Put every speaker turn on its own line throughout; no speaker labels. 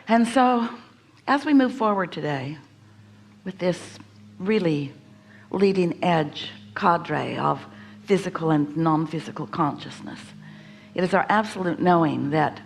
And so as we move forward today with this really leading edge cadre of physical and non-physical consciousness, it is our absolute knowing that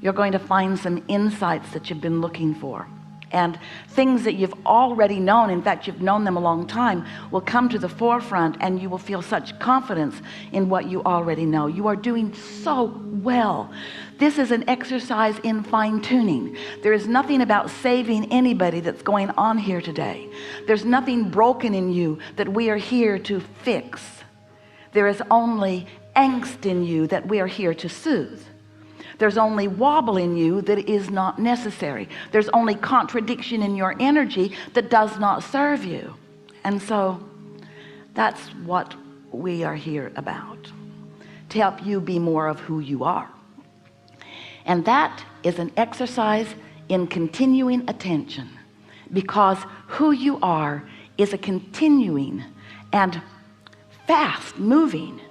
you're going to find some insights that you've been looking for, and things that you've already known, in fact you've known them a long time, will come to the forefront, and you will feel such confidence in what you already know. You are doing so well. This is an exercise in fine-tuning. There is nothing about saving anybody that's going on here today. There's nothing broken in you that we are here to fix. There is only angst in you that we are here to soothe. There's only wobble in you that is not necessary. There's only contradiction in your energy that does not serve you. And so that's what we are here about, to help you be more of who you are. And that is an exercise in continuing attention, because who you are is a continuing and fast moving,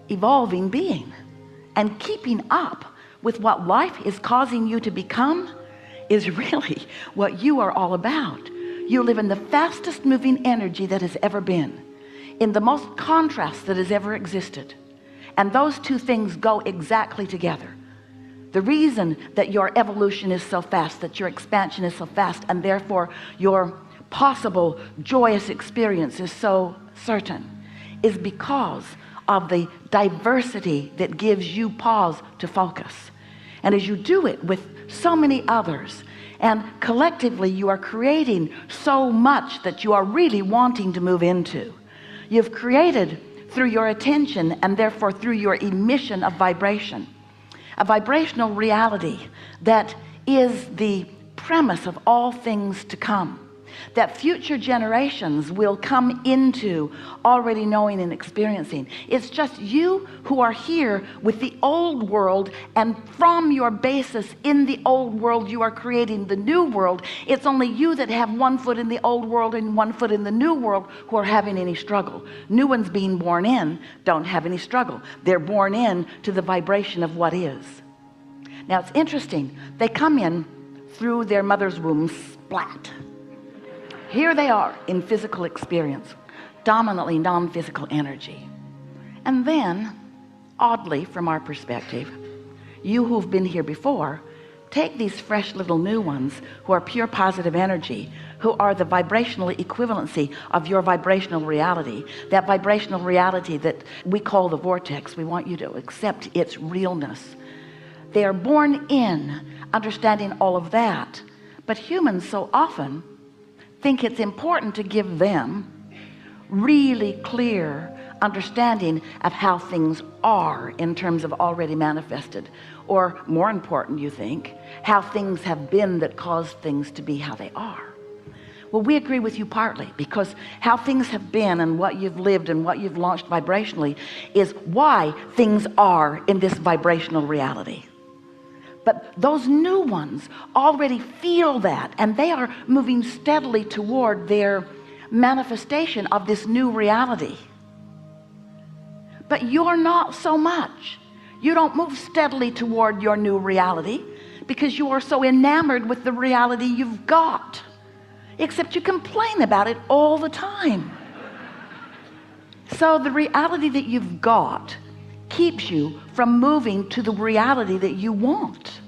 evolving being. And keeping up with what life is causing you to become is really what you are all about. You live in the fastest moving energy that has ever been, in the most contrast that has ever existed. And those two things go exactly together. The reason that your evolution is so fast, that your expansion is so fast, and therefore your possible joyous experience is so certain, is because of the diversity that gives you pause to focus. And as you do it with so many others, and collectively you are creating so much that you are really wanting to move into. You've created through your attention, and therefore through your emission of vibration, a vibrational reality that is the premise of all things to come, that future generations will come into already knowing and experiencing. It's just you who are here with the old world, and from your basis in the old world you are creating the new world. It's only you that have one foot in the old world and one foot in the new world who are having any struggle. New ones being born in don't have any struggle. They're born in to the vibration of what is. Now it's interesting, they come in through their mother's womb splat. Here they are in physical experience, dominantly non-physical energy. And then, oddly from our perspective, you who've been here before, take these fresh little new ones who are pure positive energy, who are the vibrational equivalency of your vibrational reality, that vibrational reality that we call the vortex. We want you to accept its realness. They are born in understanding all of that, but humans so often think it's important to give them really clear understanding of how things are in terms of already manifested, or more important, you think, how things have been that caused things to be how they are. Well, we agree with you partly, because how things have been and what you've lived and what you've launched vibrationally is why things are in this vibrational reality. But those new ones already feel that, and they are moving steadily toward their manifestation of this new reality. But you're not so much. You don't move steadily toward your new reality because you are so enamored with the reality you've got, except you complain about it all the time. So the reality that you've got keeps you from moving to the reality that you want.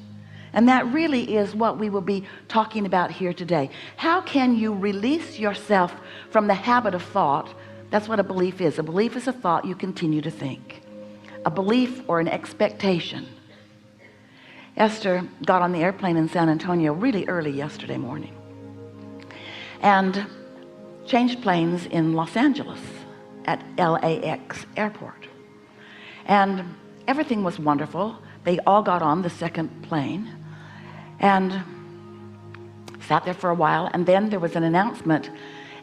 And that really is what we will be talking about here today. How can you release yourself from the habit of thought? That's what a belief is. A belief is a thought you continue to think. A belief or an expectation. Esther got on the airplane in San Antonio really early yesterday morning and changed planes in Los Angeles at LAX airport. And everything was wonderful. They all got on the second plane and sat there for a while, and then there was an announcement,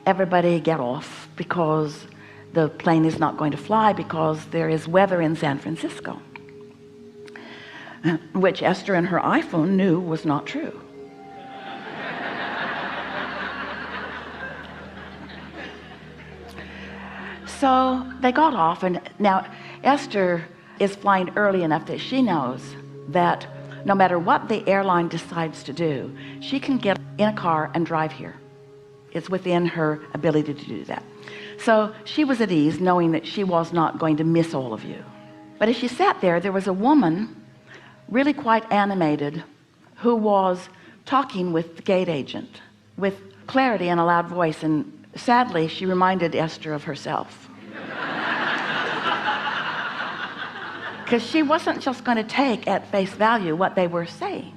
everybody get off because the plane is not going to fly because there is weather in San Francisco, which Esther and her iPhone knew was not true. So they got off, and now Esther is flying early enough that she knows that no matter what the airline decides to do, she can get in a car and drive here. It's within her ability to do that. So she was at ease knowing that she was not going to miss all of you. But as she sat there, there was a woman, really quite animated, who was talking with the gate agent with clarity and a loud voice, and sadly she reminded Esther of herself, because she wasn't just going to take at face value what they were saying.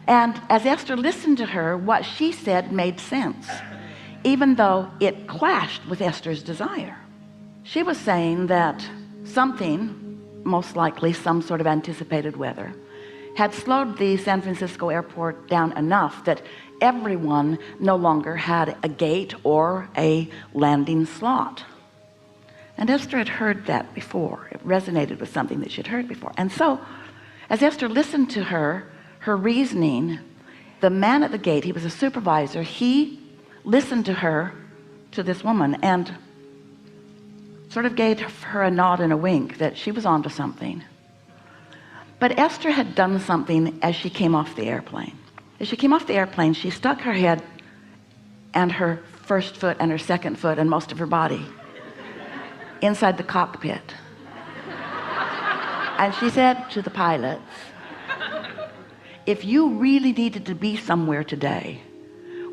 And as Esther listened to her, what she said made sense, even though it clashed with Esther's desire. She was saying that something, most likely some sort of anticipated weather, had slowed the San Francisco airport down enough that everyone no longer had a gate or a landing slot. And Esther had heard that before. It resonated with something that she'd heard before. And so as Esther listened to her reasoning, the man at the gate, he was a supervisor, he listened to her, to this woman, and sort of gave her a nod and a wink that she was onto something. But Esther had done something as she came off the airplane. As she came off the airplane, she stuck her head and her first foot and her second foot and most of her body inside the cockpit. And she said to the pilots, if you really needed to be somewhere today,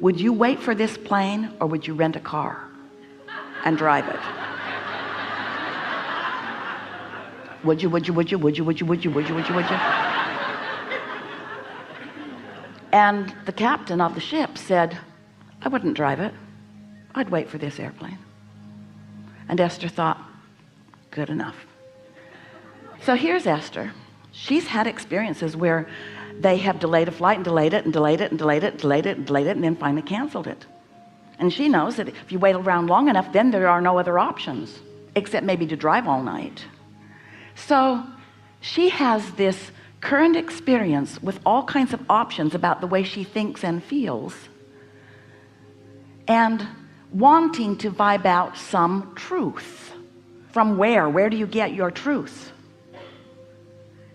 would you wait for this plane or would you rent a car and drive it? Would you? And the captain of the ship said, I wouldn't drive it. I'd wait for this airplane. And Esther thought, good enough. So here's Esther. She's had experiences where they have delayed a flight and delayed it and delayed it and delayed it and delayed it and delayed it and then finally canceled it. And she knows that if you wait around long enough, then there are no other options except maybe to drive all night. So she has this current experience with all kinds of options about the way she thinks and feels, and wanting to vibe out some truth. From where do you get your truth?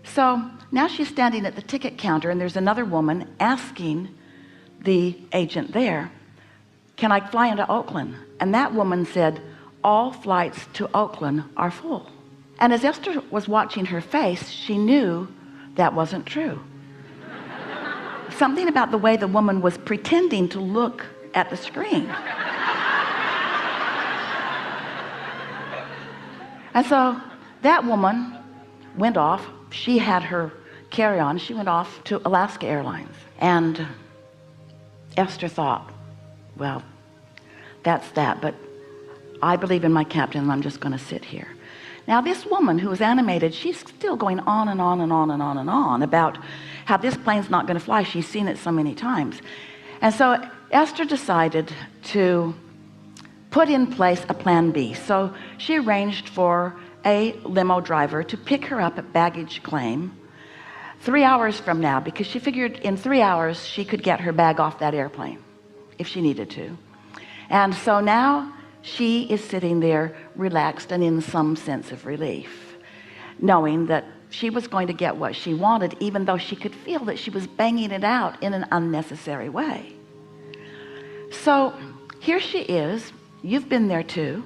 So now she's standing at the ticket counter, and there's another woman asking the agent there, can I fly into Oakland? And that woman said, all flights to Oakland are full. And as Esther was watching her face, she knew that wasn't true. Something about the way the woman was pretending to look at the screen. And so that woman went off. She had her carry-on. She went off to Alaska Airlines. And Esther thought, well, that's that, but I believe in my captain and I'm just going to sit here. Now this woman who was animated, she's still going on and on and on and on and on about how this plane's not going to fly. She's seen it so many times. And so Esther decided to put in place a plan B. So she arranged for a limo driver to pick her up at baggage claim 3 hours from now, because she figured in 3 hours she could get her bag off that airplane if she needed to. And so now she is sitting there relaxed and in some sense of relief, knowing that she was going to get what she wanted, even though she could feel that she was banging it out in an unnecessary way. So here she is. You've been there too.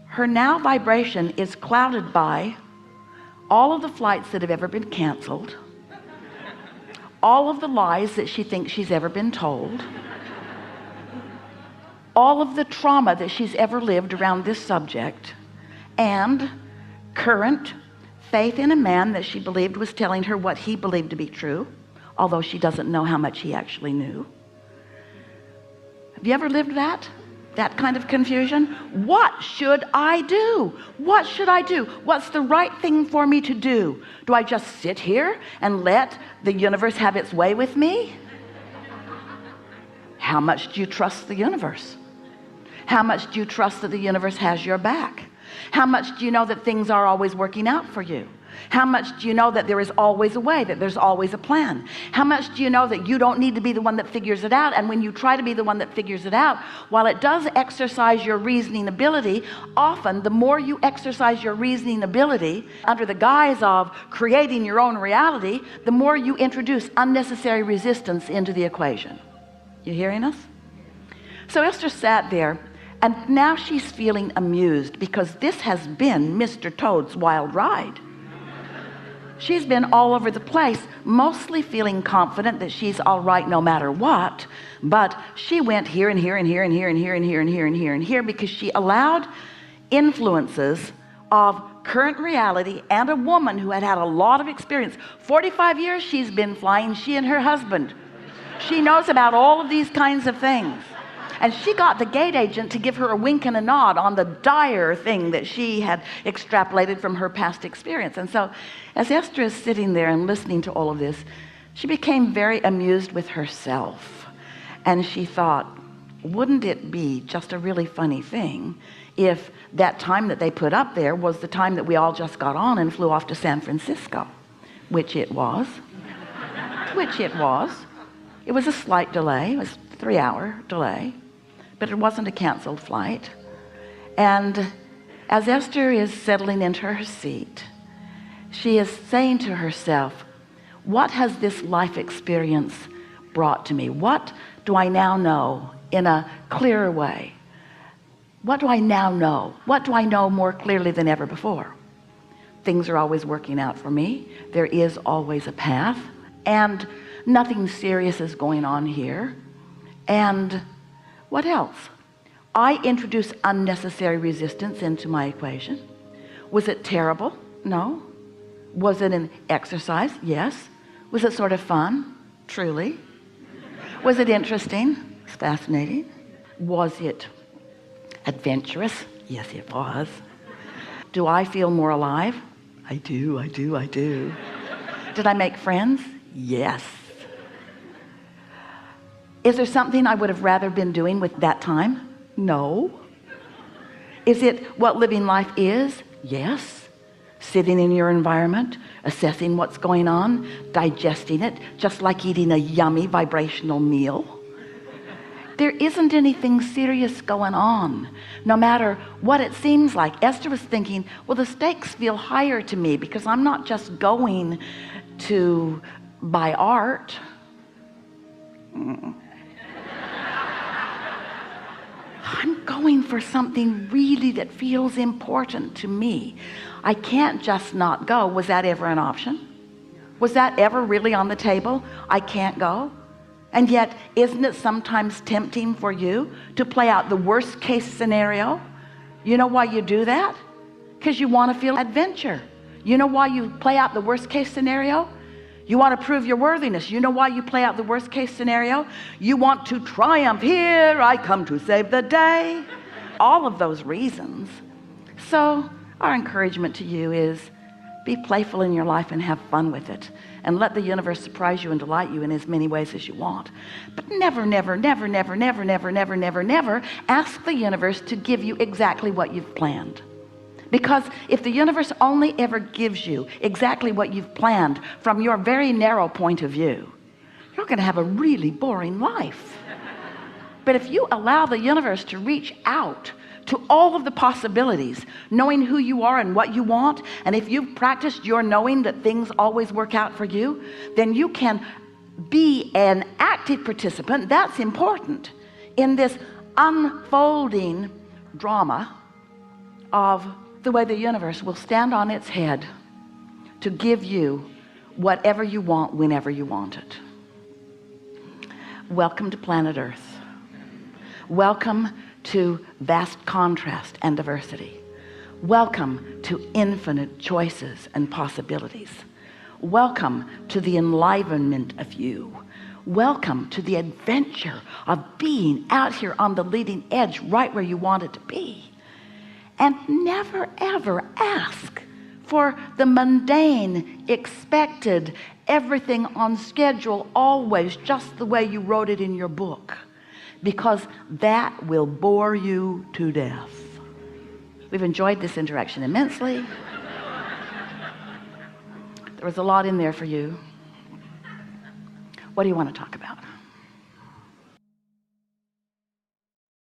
Her now vibration is clouded by all of the flights that have ever been canceled, all of the lies that she thinks she's ever been told, all of the trauma that she's ever lived around this subject, and current faith in a man that she believed was telling her what he believed to be true, although she doesn't know how much he actually knew. Have you ever lived that kind of confusion? What should I do? What should I do? What's the right thing for me to do? Do I just sit here and let the universe have its way with me? How much do you trust the universe? How much do you trust that the universe has your back? How much do you know that things are always working out for you? How much do you know that there is always a way, that there's always a plan? How much do you know that you don't need to be the one that figures it out? And when you try to be the one that figures it out, while it does exercise your reasoning ability, often the more you exercise your reasoning ability under the guise of creating your own reality, the more you introduce unnecessary resistance into the equation. You hearing us? So Esther sat there, and now she's feeling amused because this has been Mr. Toad's wild ride. She's been all over the place, mostly feeling confident that she's all right no matter what, but she went here and here and here and here and here and here and here and here and here because she allowed influences of current reality and a woman who had had a lot of experience. 45 years she's been flying, she and her husband. She knows about all of these kinds of things. And she got the gate agent to give her a wink and a nod on the dire thing that she had extrapolated from her past experience. And so as Esther is sitting there and listening to all of this, she became very amused with herself. And she thought, wouldn't it be just a really funny thing if that time that they put up there was the time that we all just got on and flew off to San Francisco, which it was. It was a slight delay. It was a 3-hour delay. But it wasn't a canceled flight. And as Esther is settling into her seat, she is saying to herself, what has this life experience brought to me? What do I now know in a clearer way? What do I now know? What do I know more clearly than ever before? Things are always working out for me. There is always a path, and nothing serious is going on here. And what else? I introduced unnecessary resistance into my equation. Was it terrible? No. Was it an exercise? Yes. Was it sort of fun? Truly. Was it interesting? It's fascinating. Was it adventurous? Yes, it was. Do I feel more alive? I do. Did I make friends? Yes. Is there something I would have rather been doing with that time? No. Is it what living life is? Yes. Sitting in your environment, assessing what's going on, digesting it, just like eating a yummy vibrational meal. There isn't anything serious going on, no matter what it seems like. Esther was thinking, well, the stakes feel higher to me because I'm not just going to buy art. I'm going for something really that feels important to me. I can't just not go. Was that ever an option? Was that ever really on the table? I can't go. And yet, isn't it sometimes tempting for you to play out the worst case scenario? You know why you do that? Because you want to feel adventure. You know why you play out the worst case scenario? You want to prove your worthiness. You know why you play out the worst case scenario? You want to triumph. Here I come to save the day. All of those reasons. So our encouragement to you is be playful in your life and have fun with it. And let the universe surprise you and delight you in as many ways as you want. But never ask the universe to give you exactly what you've planned. Because if the universe only ever gives you exactly what you've planned from your very narrow point of view, you're going to have a really boring life. But if you allow the universe to reach out to all of the possibilities, knowing who you are and what you want, and if you've practiced your knowing that things always work out for you, then you can be an active participant. That's important in this unfolding drama of the way the universe will stand on its head to give you whatever you want whenever you want it. Welcome to planet Earth. Welcome to vast contrast and diversity. Welcome to infinite choices and possibilities. Welcome to the enlivenment of you. Welcome to the adventure of being out here on the leading edge, right where you want it to be. And never ever ask for the mundane, expected, everything on schedule, always just the way you wrote it in your book, because that will bore you to death. We've enjoyed this interaction immensely. There was a lot in there for you. What do you want to talk about?